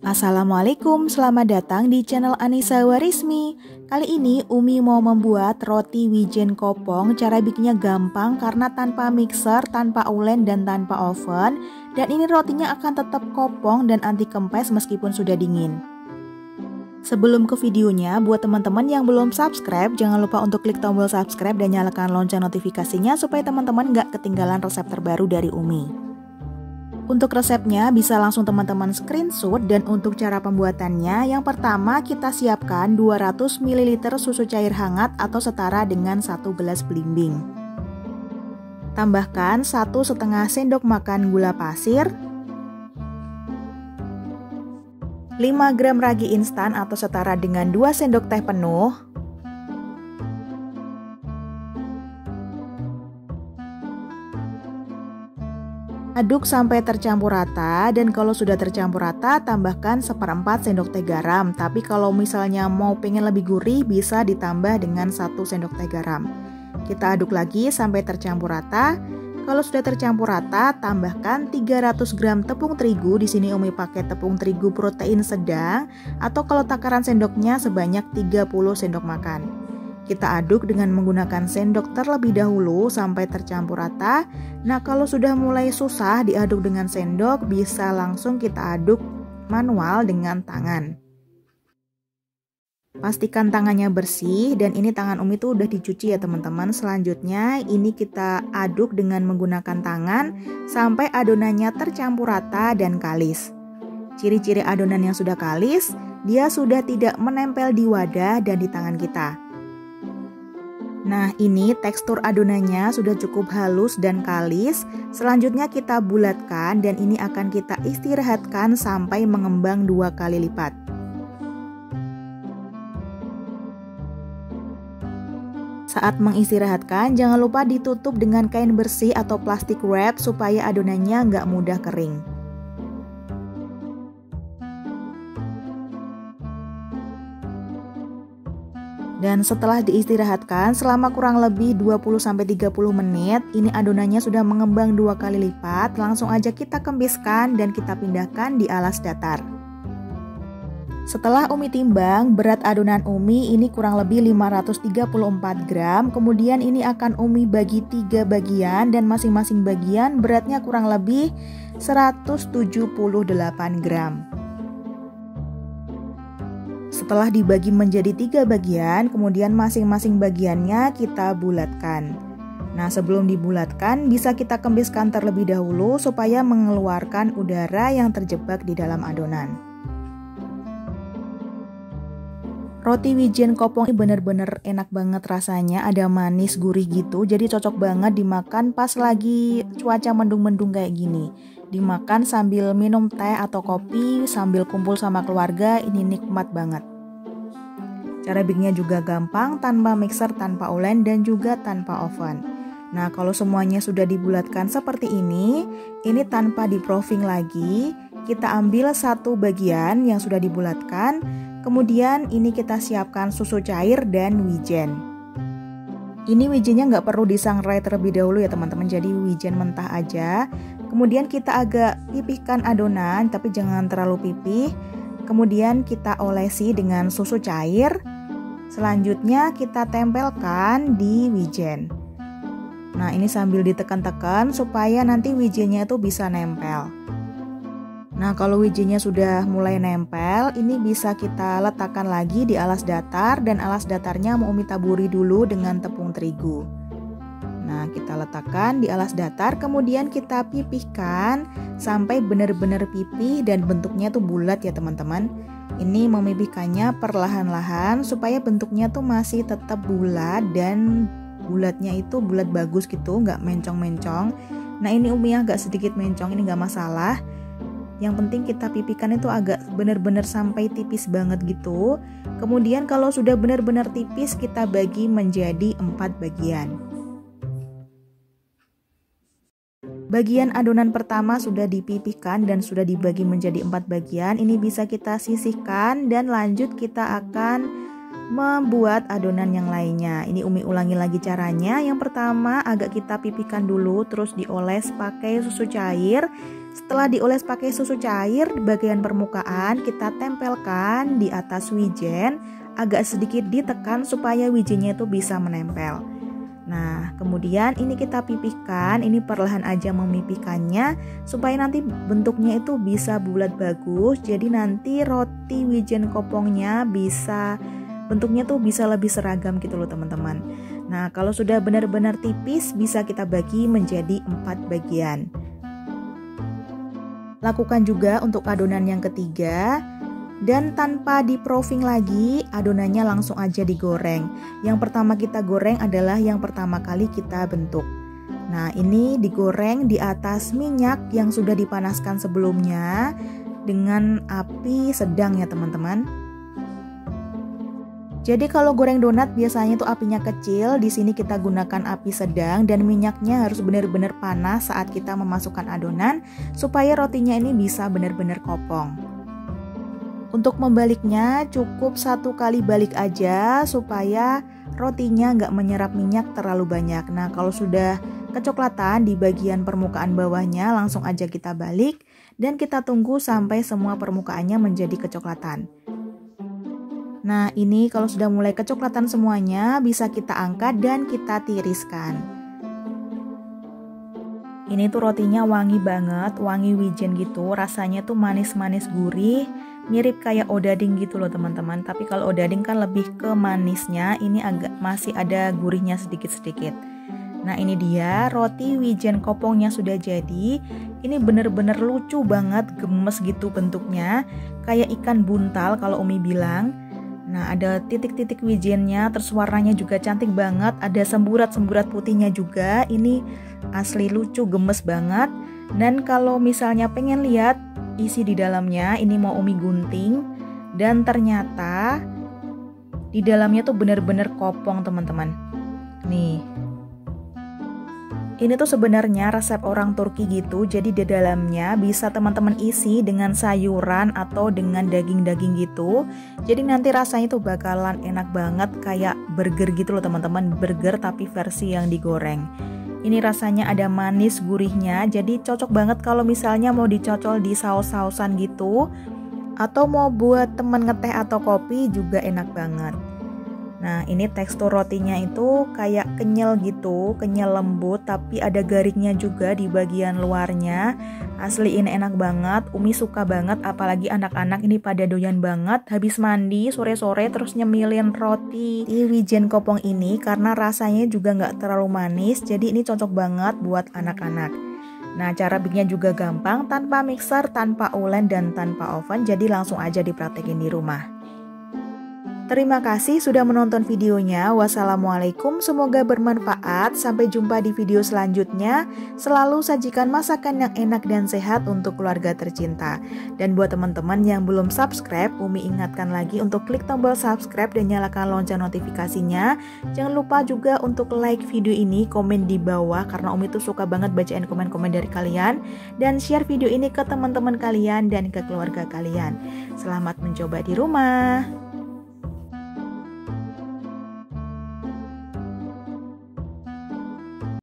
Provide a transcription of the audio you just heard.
Assalamualaikum, selamat datang di channel Anissa Warismi. Kali ini Umi mau membuat roti wijen kopong. Cara bikinnya gampang karena tanpa mixer, tanpa ulen, dan tanpa oven. Dan ini rotinya akan tetap kopong dan anti kempes meskipun sudah dingin. Sebelum ke videonya, buat teman-teman yang belum subscribe, jangan lupa untuk klik tombol subscribe dan nyalakan lonceng notifikasinya supaya teman-teman gak ketinggalan resep terbaru dari Umi. Untuk resepnya bisa langsung teman-teman screenshot, dan untuk cara pembuatannya yang pertama kita siapkan 200 ml susu cair hangat atau setara dengan 1 gelas belimbing. Tambahkan 1,5 sendok makan gula pasir, 5 gram ragi instan atau setara dengan 2 sendok teh penuh, aduk sampai tercampur rata, dan kalau sudah tercampur rata tambahkan 1/4 sendok teh garam. Tapi kalau misalnya mau pengen lebih gurih bisa ditambah dengan 1 sendok teh garam. Kita aduk lagi sampai tercampur rata. Kalau sudah tercampur rata tambahkan 300 gram tepung terigu. Di sini Umi pakai tepung terigu protein sedang atau kalau takaran sendoknya sebanyak 30 sendok makan. Kita aduk dengan menggunakan sendok terlebih dahulu sampai tercampur rata. Nah, kalau sudah mulai susah diaduk dengan sendok, bisa langsung kita aduk manual dengan tangan. Pastikan tangannya bersih, dan ini tangan Umi tuh udah dicuci ya teman-teman. Selanjutnya ini kita aduk dengan menggunakan tangan sampai adonannya tercampur rata dan kalis. Ciri-ciri adonan yang sudah kalis, dia sudah tidak menempel di wadah dan di tangan kita. Nah, ini tekstur adonannya sudah cukup halus dan kalis. Selanjutnya kita bulatkan dan ini akan kita istirahatkan sampai mengembang 2 kali lipat. Saat mengistirahatkan, jangan lupa ditutup dengan kain bersih atau plastik wrap supaya adonannya nggak mudah kering. Dan setelah diistirahatkan selama kurang lebih 20-30 menit, ini adonannya sudah mengembang 2 kali lipat. Langsung aja kita kembiskan dan kita pindahkan di alas datar. Setelah Umi timbang, berat adonan Umi ini kurang lebih 534 gram. Kemudian ini akan Umi bagi 3 bagian dan masing-masing bagian beratnya kurang lebih 178 gram. Setelah dibagi menjadi 3 bagian, kemudian masing-masing bagiannya kita bulatkan. Nah, sebelum dibulatkan bisa kita kembiskan terlebih dahulu supaya mengeluarkan udara yang terjebak di dalam adonan. Roti wijen kopong ini bener-bener enak banget rasanya, ada manis gurih gitu, jadi cocok banget dimakan pas lagi cuaca mendung-mendung kayak gini. Dimakan sambil minum teh atau kopi, sambil kumpul sama keluarga, ini nikmat banget. Cara bikinnya juga gampang, tanpa mixer, tanpa ulen, dan juga tanpa oven. Nah, kalau semuanya sudah dibulatkan seperti ini tanpa di-proofing lagi, kita ambil satu bagian yang sudah dibulatkan, kemudian ini kita siapkan susu cair dan wijen. Ini wijennya nggak perlu disangrai terlebih dahulu ya teman-teman, jadi wijen mentah aja. Kemudian kita agak pipihkan adonan, tapi jangan terlalu pipih. Kemudian kita olesi dengan susu cair. Selanjutnya kita tempelkan di wijen. Nah, ini sambil ditekan-tekan supaya nanti wijennya itu bisa nempel. Nah, kalau wijennya sudah mulai nempel, ini bisa kita letakkan lagi di alas datar, dan alas datarnya mau Umi taburi dulu dengan tepung terigu. Nah, kita letakkan di alas datar, kemudian kita pipihkan sampai benar-benar pipih dan bentuknya tuh bulat ya teman-teman. Ini memipihkannya perlahan-lahan supaya bentuknya tuh masih tetap bulat, dan bulatnya itu bulat bagus gitu, nggak mencong-mencong. Nah, ini Umi agak sedikit mencong, ini nggak masalah. Yang penting kita pipihkan itu agak benar-benar sampai tipis banget gitu. Kemudian kalau sudah benar-benar tipis kita bagi menjadi 4 bagian. Bagian adonan pertama sudah dipipihkan dan sudah dibagi menjadi 4 bagian. Ini bisa kita sisihkan dan lanjut kita akan membuat adonan yang lainnya. Ini Umi ulangi lagi caranya. Yang pertama agak kita pipihkan dulu, terus dioles pakai susu cair. Setelah dioles pakai susu cair, di bagian permukaan kita tempelkan di atas wijen, agak sedikit ditekan supaya wijennya itu bisa menempel. Nah, kemudian ini kita pipihkan, ini perlahan aja memipihkannya supaya nanti bentuknya itu bisa bulat bagus. Jadi nanti roti wijen kopongnya bentuknya tuh bisa lebih seragam gitu loh teman-teman. Nah, kalau sudah benar-benar tipis bisa kita bagi menjadi 4 bagian. Lakukan juga untuk adonan yang ketiga. Dan tanpa di-proofing lagi, adonannya langsung aja digoreng. Yang pertama kita goreng adalah yang pertama kali kita bentuk. Nah, ini digoreng di atas minyak yang sudah dipanaskan sebelumnya dengan api sedang ya teman-teman. Jadi kalau goreng donat biasanya tuh apinya kecil, di sini kita gunakan api sedang dan minyaknya harus benar-benar panas saat kita memasukkan adonan supaya rotinya ini bisa benar-benar kopong. Untuk membaliknya cukup 1 kali balik aja supaya rotinya nggak menyerap minyak terlalu banyak. Nah, kalau sudah kecoklatan di bagian permukaan bawahnya langsung aja kita balik dan kita tunggu sampai semua permukaannya menjadi kecoklatan. Nah, ini kalau sudah mulai kecoklatan semuanya bisa kita angkat dan kita tiriskan. Ini tuh rotinya wangi banget, wangi wijen gitu, rasanya tuh manis-manis gurih. Mirip kayak odading gitu loh teman-teman. Tapi kalau odading kan lebih ke manisnya, ini masih ada gurihnya sedikit-sedikit. Nah, ini dia roti wijen kopongnya sudah jadi. Ini bener-bener lucu banget, gemes gitu bentuknya, kayak ikan buntal kalau Umi bilang. Nah, ada titik-titik wijennya, terus warnanya juga cantik banget, ada semburat-semburat putihnya juga. Ini asli lucu, gemes banget. Dan kalau misalnya pengen lihat isi di dalamnya, ini mau Umi gunting, dan ternyata di dalamnya tuh bener-bener kopong teman-teman. Nih, ini tuh sebenarnya resep orang Turki gitu, jadi di dalamnya bisa teman-teman isi dengan sayuran atau dengan daging-daging gitu. Jadi nanti rasanya tuh bakalan enak banget kayak burger gitu loh teman-teman, burger tapi versi yang digoreng. Ini rasanya ada manis gurihnya, jadi cocok banget kalau misalnya mau dicocol di saus-sausan gitu, atau mau buat temen ngeteh atau kopi juga enak banget. Nah, ini tekstur rotinya itu kayak kenyal gitu, kenyal lembut, tapi ada garingnya juga di bagian luarnya. Asli ini enak banget, Umi suka banget, apalagi anak-anak ini pada doyan banget. Habis mandi sore-sore terus nyemilin roti wijen kopong ini karena rasanya juga nggak terlalu manis, jadi ini cocok banget buat anak-anak. Nah, cara bikinnya juga gampang, tanpa mixer, tanpa ulen, dan tanpa oven, jadi langsung aja dipraktekin di rumah. Terima kasih sudah menonton videonya. Wassalamualaikum, semoga bermanfaat. Sampai jumpa di video selanjutnya. Selalu sajikan masakan yang enak dan sehat untuk keluarga tercinta. Dan buat teman-teman yang belum subscribe, Umi ingatkan lagi untuk klik tombol subscribe dan nyalakan lonceng notifikasinya. Jangan lupa juga untuk like video ini, komen di bawah karena Umi tuh suka banget bacain komen-komen dari kalian. Dan share video ini ke teman-teman kalian dan ke keluarga kalian. Selamat mencoba di rumah.